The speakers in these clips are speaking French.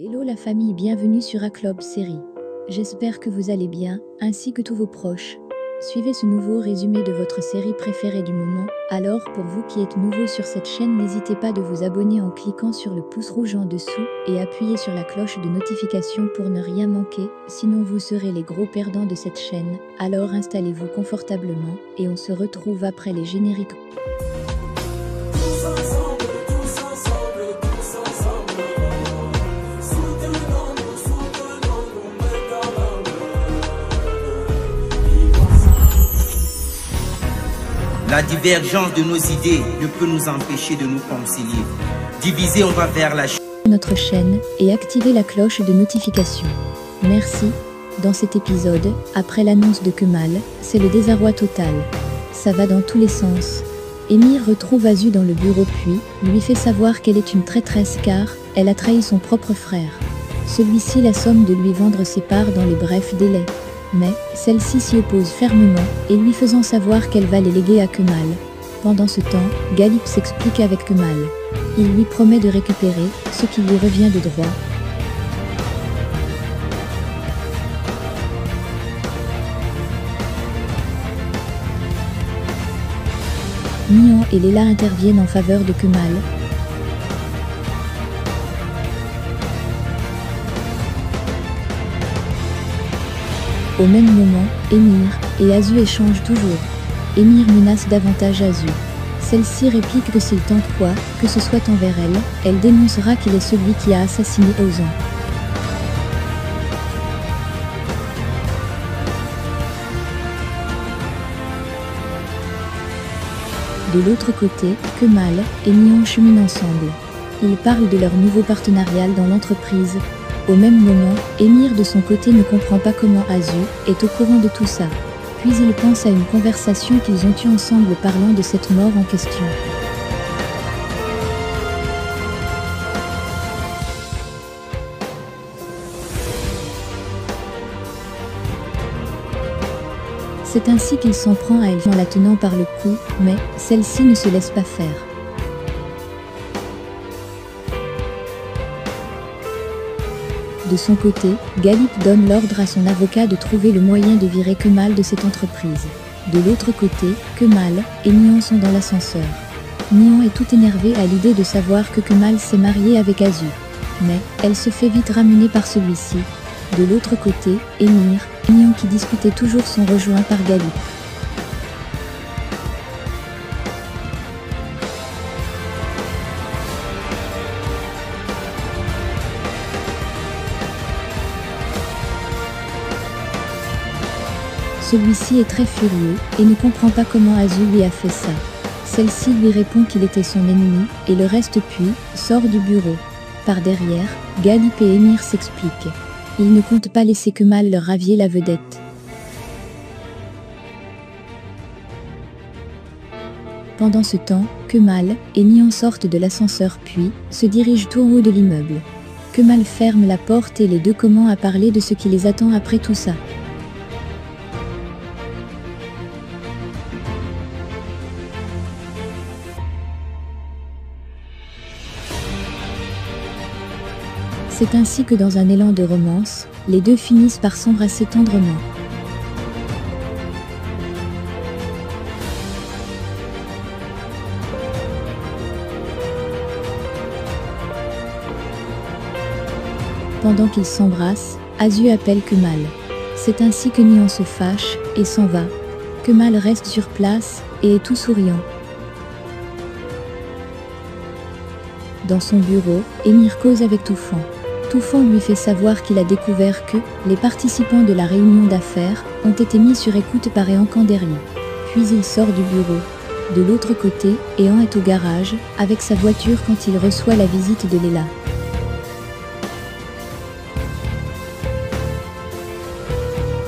Hello la famille, bienvenue sur Aclob Série. J'espère que vous allez bien, ainsi que tous vos proches. Suivez ce nouveau résumé de votre série préférée du moment. Alors pour vous qui êtes nouveau sur cette chaîne, n'hésitez pas de vous abonner en cliquant sur le pouce rouge en dessous et appuyez sur la cloche de notification pour ne rien manquer, sinon vous serez les gros perdants de cette chaîne. Alors installez-vous confortablement et on se retrouve après les génériques. La divergence de nos idées ne peut nous empêcher de nous concilier. Divisés, on va vers la notre chaîne et activez la cloche de notification. Merci. Dans cet épisode, après l'annonce de Kemal, c'est le désarroi total. Ça va dans tous les sens. Émir retrouve Azu dans le bureau puis lui fait savoir qu'elle est une traîtresse car elle a trahi son propre frère. Celui-ci la somme de lui vendre ses parts dans les brefs délais. Mais celle-ci s'y oppose fermement et lui faisant savoir qu'elle va les léguer à Kemal. Pendant ce temps, Galip s'explique avec Kemal. Il lui promet de récupérer ce qui lui revient de droit. Nihan et Leila interviennent en faveur de Kemal. Au même moment, Émir et Azu échangent toujours. Émir menace davantage Azu. Celle-ci réplique que s'il tente quoi que ce soit envers elle, elle dénoncera qu'il est celui qui a assassiné Ozan. De l'autre côté, Kemal et Nihan cheminent ensemble. Ils parlent de leur nouveau partenariat dans l'entreprise. Au même moment, Émir de son côté ne comprend pas comment Azu est au courant de tout ça. Puis il pense à une conversation qu'ils ont eue ensemble parlant de cette mort en question. C'est ainsi qu'il s'en prend à elle en la tenant par le cou, mais celle-ci ne se laisse pas faire. De son côté, Galip donne l'ordre à son avocat de trouver le moyen de virer Kemal de cette entreprise. De l'autre côté, Kemal et Nihan sont dans l'ascenseur. Nihan est tout énervée à l'idée de savoir que Kemal s'est marié avec Azu. Mais elle se fait vite ramener par celui-ci. De l'autre côté, Émir et Nihan qui discutaient toujours sont rejoints par Galip. Celui-ci est très furieux et ne comprend pas comment Azu lui a fait ça. Celle-ci lui répond qu'il était son ennemi et le reste puis sort du bureau. Par derrière, Galip et Émir s'expliquent. Ils ne comptent pas laisser Kemal leur ravier la vedette. Pendant ce temps, Kemal et Nihan sortent de l'ascenseur puis se dirigent tout en haut de l'immeuble. Kemal ferme la porte et les deux commencent à parler de ce qui les attend après tout ça. C'est ainsi que dans un élan de romance, les deux finissent par s'embrasser tendrement. Pendant qu'ils s'embrassent, Azu appelle Kemal. C'est ainsi que Nihan se fâche et s'en va. Kemal reste sur place et est tout souriant. Dans son bureau, Émir cause avec Toufan. Toufan lui fait savoir qu'il a découvert que les participants de la réunion d'affaires ont été mis sur écoute par Ehan Kanderi. Puis il sort du bureau. De l'autre côté, Ehan est au garage, avec sa voiture quand il reçoit la visite de Leila.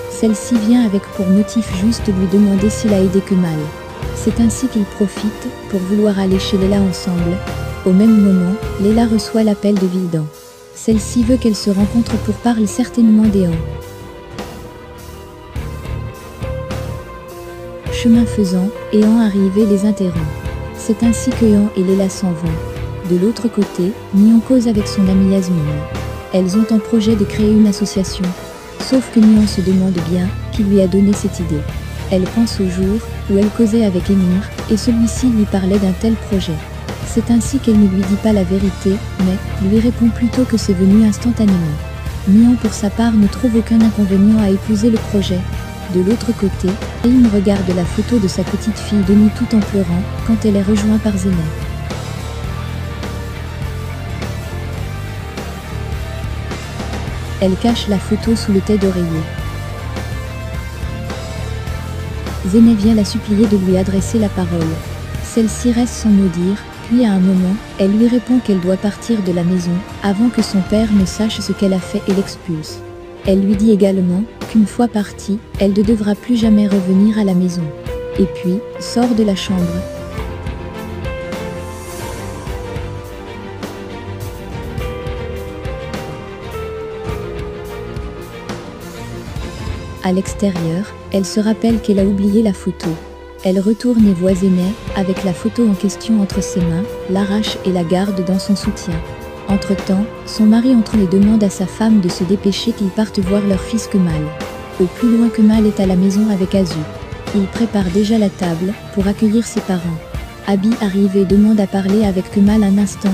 Celle-ci vient avec pour motif juste lui demander s'il a aidé Kemal. C'est ainsi qu'ils profitent pour vouloir aller chez Leila ensemble. Au même moment, Leila reçoit l'appel de Vildan. Celle-ci veut qu'elle se rencontre pour parler certainement d'Ehan. Chemin faisant, Ehan arrive et les interrompt. C'est ainsi que Ehan et Leila s'en vont. De l'autre côté, Nihan cause avec son amie Yasmine. Elles ont en projet de créer une association. Sauf que Mian se demande bien qui lui a donné cette idée. Elle pense au jour où elle causait avec Émir, et celui-ci lui parlait d'un tel projet. C'est ainsi qu'elle ne lui dit pas la vérité, mais lui répond plutôt que c'est venu instantanément. Mian pour sa part ne trouve aucun inconvénient à épouser le projet. De l'autre côté, Eun regarde la photo de sa petite fille Demi tout en pleurant quand elle est rejointe par Zeynep. Elle cache la photo sous le tais d'oreiller. Zeynep vient la supplier de lui adresser la parole. Celle-ci reste sans mot dire, puis à un moment, elle lui répond qu'elle doit partir de la maison, avant que son père ne sache ce qu'elle a fait et l'expulse. Elle lui dit également qu'une fois partie, elle ne devra plus jamais revenir à la maison. Et puis, sort de la chambre. À l'extérieur, elle se rappelle qu'elle a oublié la photo. Elle retourne et voit Zeynep, avec la photo en question entre ses mains, l'arrache et la garde dans son soutien. Entre-temps, son mari entre et demande à sa femme de se dépêcher qu'ils partent voir leur fils Kemal. Au plus loin, Kemal est à la maison avec Azu. Il prépare déjà la table pour accueillir ses parents. Abi arrive et demande à parler avec Kemal un instant.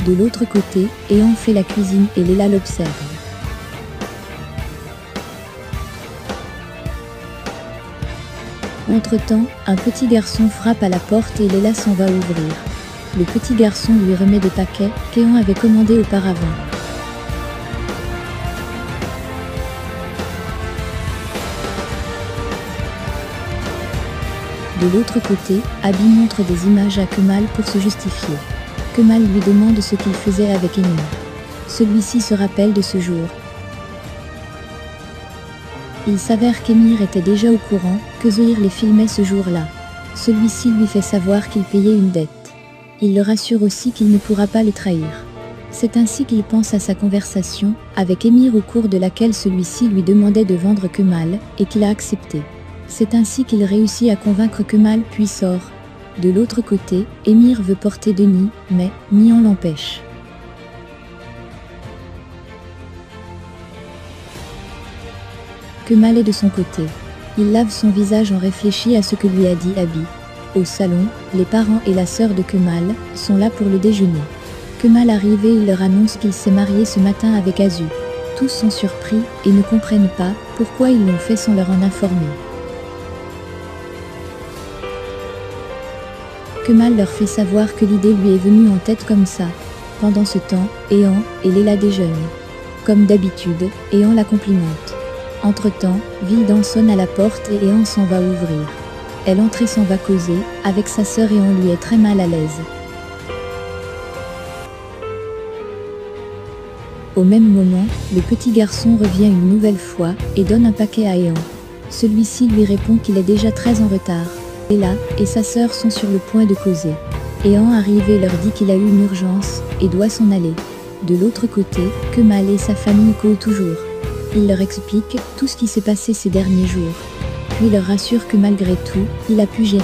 De l'autre côté, Ehan fait la cuisine et Leila l'observe. Entre-temps, un petit garçon frappe à la porte et Leila s'en va ouvrir. Le petit garçon lui remet des paquets qu'Ehan avait commandés auparavant. De l'autre côté, Abi montre des images à Kemal pour se justifier. Kemal lui demande ce qu'il faisait avec Emir. Celui-ci se rappelle de ce jour. Il s'avère qu'Emir était déjà au courant que Zahir les filmait ce jour-là. Celui-ci lui fait savoir qu'il payait une dette. Il le rassure aussi qu'il ne pourra pas le trahir. C'est ainsi qu'il pense à sa conversation avec Emir au cours de laquelle celui-ci lui demandait de vendre Kemal et qu'il a accepté. C'est ainsi qu'il réussit à convaincre Kemal puis sort. De l'autre côté, Emir veut porter Denis, mais Mian l'empêche. Kemal est de son côté. Il lave son visage en réfléchit à ce que lui a dit Abi. Au salon, les parents et la sœur de Kemal sont là pour le déjeuner. Kemal arrive et il leur annonce qu'il s'est marié ce matin avec Azu. Tous sont surpris et ne comprennent pas pourquoi ils l'ont fait sans leur en informer. Kemal leur fait savoir que l'idée lui est venue en tête comme ça. Pendant ce temps, Ehan et Leila déjeunent. Comme d'habitude, Ehan la complimente. Entre-temps, Vildan sonne à la porte et Ehan s'en va ouvrir. Elle entre et s'en va causer avec sa sœur et on lui est très mal à l'aise. Au même moment, le petit garçon revient une nouvelle fois et donne un paquet à Ehan. Celui-ci lui répond qu'il est déjà très en retard. Leila et sa sœur sont sur le point de causer. Ehan arrive et leur dit qu'il a eu une urgence et doit s'en aller. De l'autre côté, Kemal et sa famille causent toujours. Il leur explique tout ce qui s'est passé ces derniers jours. Puis leur rassure que malgré tout, il a pu gérer.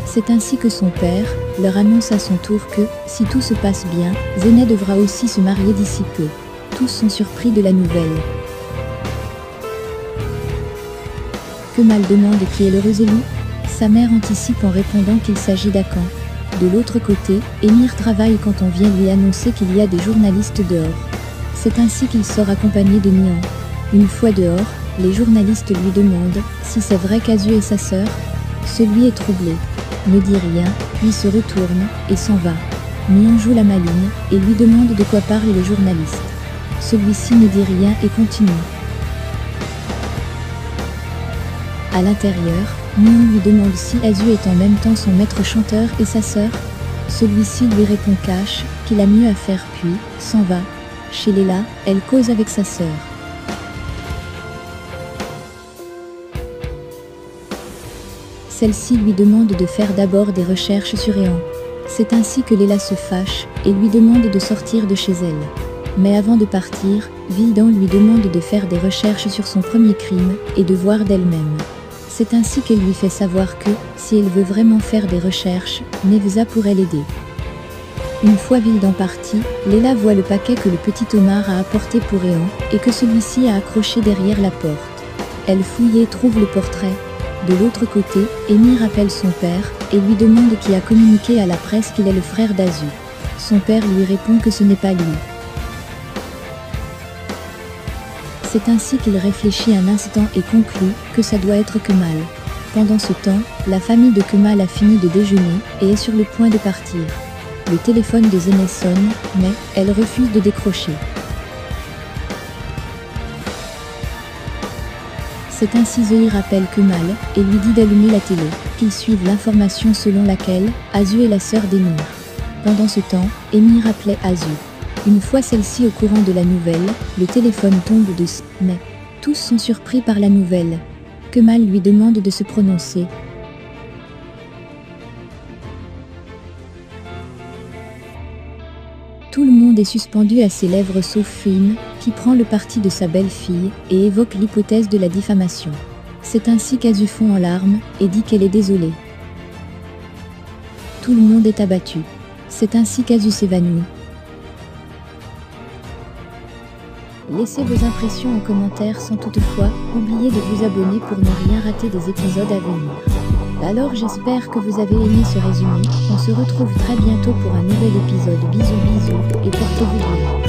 C'est ainsi que son père leur annonce à son tour que, si tout se passe bien, Zeynep devra aussi se marier d'ici peu. Tous sont surpris de la nouvelle. Kemal demande qui est l'heureux élu. Sa mère anticipe en répondant qu'il s'agit d'Akan. De l'autre côté, Emir travaille quand on vient lui annoncer qu'il y a des journalistes dehors. C'est ainsi qu'il sort accompagné de Mian. Une fois dehors, les journalistes lui demandent si c'est vrai qu'Azu est sa sœur. Celui est troublé, ne dit rien, puis se retourne et s'en va. Mian joue la maligne et lui demande de quoi parle le journaliste. Celui-ci ne dit rien et continue. À l'intérieur, Mian lui demande si Azu est en même temps son maître chanteur et sa sœur. Celui-ci lui répond cash qu'il a mieux à faire puis s'en va. Chez Leila, elle cause avec sa sœur. Celle-ci lui demande de faire d'abord des recherches sur Ehan. C'est ainsi que Leila se fâche et lui demande de sortir de chez elle. Mais avant de partir, Vildan lui demande de faire des recherches sur son premier crime et de voir d'elle-même. C'est ainsi qu'elle lui fait savoir que, si elle veut vraiment faire des recherches, Nevza pourrait l'aider. Une fois Vildan parti, Léla voit le paquet que le petit Omar a apporté pour Réan et que celui-ci a accroché derrière la porte. Elle fouille et trouve le portrait. De l'autre côté, Émir appelle son père et lui demande qui a communiqué à la presse qu'il est le frère d'Azu. Son père lui répond que ce n'est pas lui. C'est ainsi qu'il réfléchit un instant et conclut que ça doit être Kemal. Pendant ce temps, la famille de Kemal a fini de déjeuner et est sur le point de partir. Le téléphone de Zénès sonne, mais elle refuse de décrocher. C'est ainsi Zehir appelle Kemal et lui dit d'allumer la télé, qu'ils suivent l'information selon laquelle Azu est la sœur d'Émir. Pendant ce temps, Émir appelait Azu. Une fois celle-ci au courant de la nouvelle, le téléphone tombe de mais tous sont surpris par la nouvelle. Kemal lui demande de se prononcer. Tout le monde est suspendu à ses lèvres sauf Fehim, qui prend le parti de sa belle-fille et évoque l'hypothèse de la diffamation. C'est ainsi qu'Azu fond en larmes et dit qu'elle est désolée. Tout le monde est abattu. C'est ainsi qu'Azu s'évanouit. Laissez vos impressions en commentaire sans toutefois oublier de vous abonner pour ne rien rater des épisodes à venir. Alors j'espère que vous avez aimé ce résumé, on se retrouve très bientôt pour un nouvel épisode. Bisous bisous et portez-vous bien.